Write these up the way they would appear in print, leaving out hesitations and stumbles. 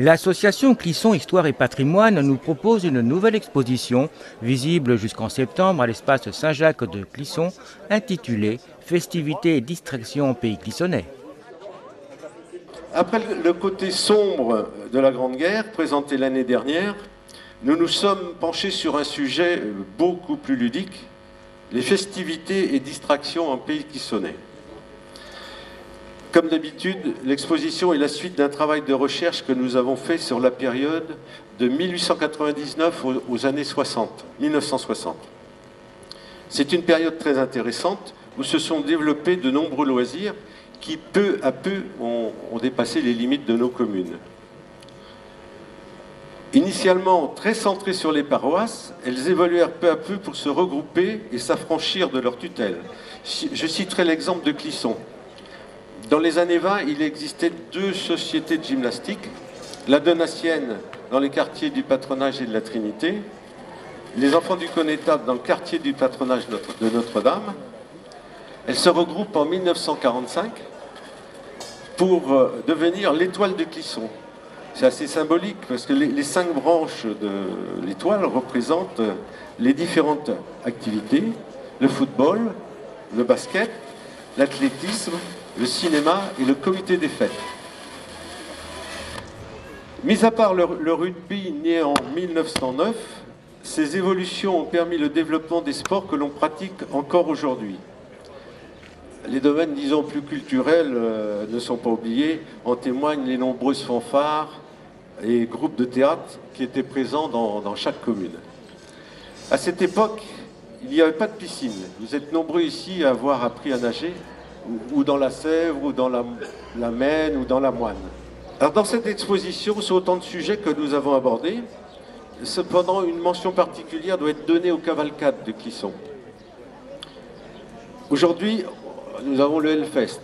L'association Clisson Histoire et Patrimoine nous propose une nouvelle exposition, visible jusqu'en septembre à l'espace Saint-Jacques de Clisson, intitulée Festivités et distractions au pays clissonnais. Après le côté sombre de la Grande Guerre, présenté l'année dernière, nous nous sommes penchés sur un sujet beaucoup plus ludique, les festivités et distractions en pays clissonnais. Comme d'habitude, l'exposition est la suite d'un travail de recherche que nous avons fait sur la période de 1899 aux années 1960. C'est une période très intéressante où se sont développés de nombreux loisirs qui, peu à peu, ont dépassé les limites de nos communes. Initialement très centrées sur les paroisses, elles évoluèrent peu à peu pour se regrouper et s'affranchir de leur tutelle. Je citerai l'exemple de Clisson. Dans les années 20, il existait deux sociétés de gymnastique, la Donatienne dans les quartiers du Patronage et de la Trinité, les Enfants du Connétable dans le quartier du Patronage de Notre-Dame. Elles se regroupent en 1945 pour devenir l'Étoile de Clisson. C'est assez symbolique parce que les 5 branches de l'Étoile représentent les différentes activités, le football, le basket, l'athlétisme, le cinéma et le comité des fêtes. Mis à part le rugby né en 1909, ces évolutions ont permis le développement des sports que l'on pratique encore aujourd'hui. Les domaines, disons, plus culturels ne sont pas oubliés. En témoignent les nombreuses fanfares et groupes de théâtre qui étaient présents dans chaque commune. À cette époque, il n'y avait pas de piscine. Vous êtes nombreux ici à avoir appris à nager, ou dans la Sèvre, ou dans la Maine, ou dans la Moine. Alors dans cette exposition, c'est autant de sujets que nous avons abordés. Cependant, une mention particulière doit être donnée aux cavalcades de Clisson. Aujourd'hui, nous avons le Hellfest,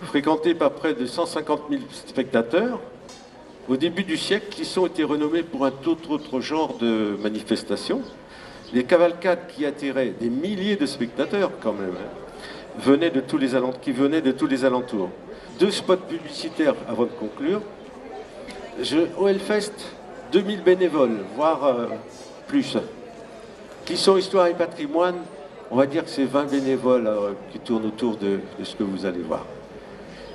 fréquenté par près de 150 000 spectateurs. Au début du siècle, Clisson était renommé pour un tout autre genre de manifestation. Les cavalcades qui attiraient des milliers de spectateurs quand même, venaient de tous les alentours. 2 spots publicitaires avant de conclure. Au Hellfest, 2000 bénévoles, voire plus. Clisson Histoire et Patrimoine, on va dire que c'est 20 bénévoles qui tournent autour de ce que vous allez voir.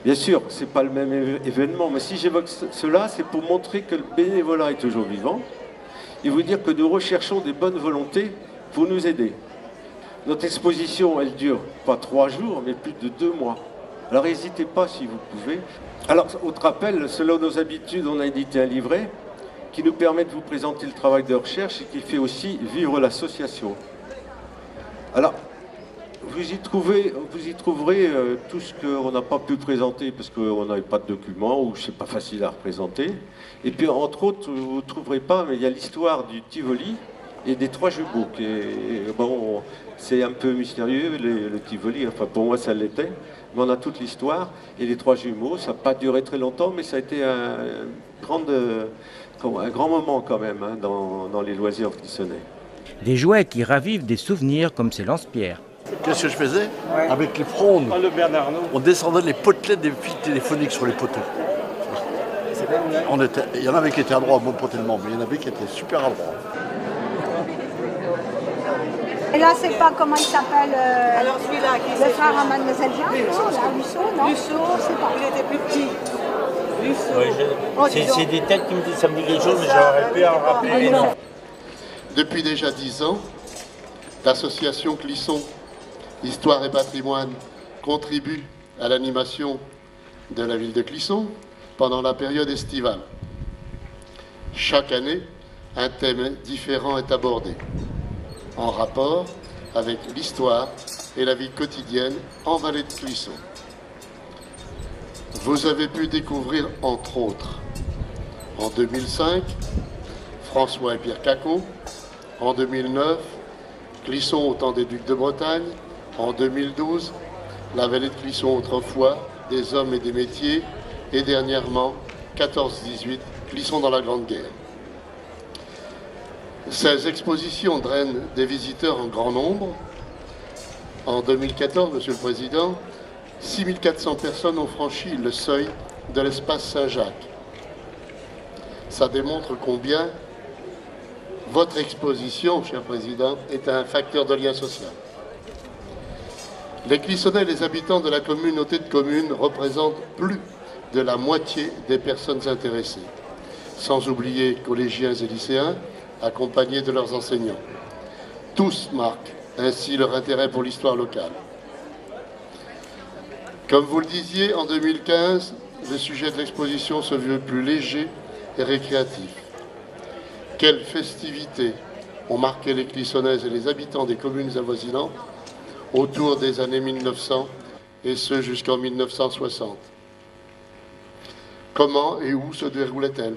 Bien sûr, ce n'est pas le même événement, mais si j'évoque cela, c'est pour montrer que le bénévolat est toujours vivant et vous dire que nous recherchons des bonnes volontés pour nous aider. Notre exposition, elle dure pas 3 jours, mais plus de 2 mois. Alors n'hésitez pas si vous pouvez. Alors, autre rappel, selon nos habitudes, on a édité un livret qui nous permet de vous présenter le travail de recherche et qui fait aussi vivre l'association. Alors, vous y trouverez tout ce qu'on n'a pas pu présenter parce qu'on n'avait pas de documents ou c'est pas facile à représenter. Et puis, entre autres, vous ne trouverez pas, mais il y a l'histoire du Tivoli et des 3 jumeaux. Bon, c'est un peu mystérieux, le Tivoli, enfin pour moi ça l'était, mais on a toute l'histoire. Et les 3 jumeaux, ça n'a pas duré très longtemps, mais ça a été un grand moment quand même dans les loisirs clissonnais. Des jouets qui ravivent des souvenirs comme ces lance-pierres. Qu'est-ce que je faisais? Avec les frondes, on descendait les potelets des fils téléphoniques sur les poteaux. Il y en avait qui étaient à droite, bon pas tellement, mais il y en avait qui étaient super à droite. Et là, c'est pas comment il s'appelle Alors celui-là, le frère à Mademoiselle Jeanne, Lusso, non? Lusso, c'est pas. il était plus petit. Ouais, c'est des têtes qui me disent ça me dit quelque chose, mais j'aurais pu en rappeler les noms. Depuis déjà 10 ans, l'association Clisson Histoire et Patrimoine contribue à l'animation de la ville de Clisson pendant la période estivale. Chaque année, un thème différent est abordé, en rapport avec l'histoire et la vie quotidienne en vallée de Clisson. Vous avez pu découvrir, entre autres, en 2005, François et Pierre Cacot, en 2009, Clisson au temps des ducs de Bretagne, en 2012, la vallée de Clisson autrefois, des hommes et des métiers, et dernièrement, 14-18, Clisson dans la Grande Guerre. Ces expositions drainent des visiteurs en grand nombre. En 2014, Monsieur le Président, 6400 personnes ont franchi le seuil de l'espace Saint-Jacques. Ça démontre combien votre exposition, cher Président, est un facteur de lien social. Les Clissonnais et les habitants de la communauté de communes représentent plus de la moitié des personnes intéressées, sans oublier collégiens et lycéens accompagnés de leurs enseignants. Tous marquent ainsi leur intérêt pour l'histoire locale. Comme vous le disiez, en 2015, le sujet de l'exposition se veut plus léger et récréatif. Quelles festivités ont marqué les Clissonnaises et les habitants des communes avoisinantes autour des années 1900 et ce jusqu'en 1960. Comment et où se déroulaient-elles?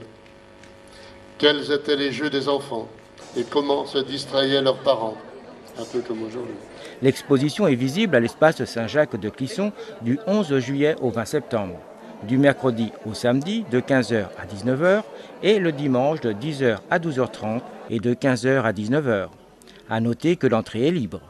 Quels étaient les jeux des enfants et comment se distrayaient leurs parents? Un peu comme aujourd'hui. L'exposition est visible à l'espace Saint-Jacques de Clisson du 11 juillet au 20 septembre, du mercredi au samedi de 15h à 19h et le dimanche de 10h à 12h30 et de 15h à 19h. À noter que l'entrée est libre.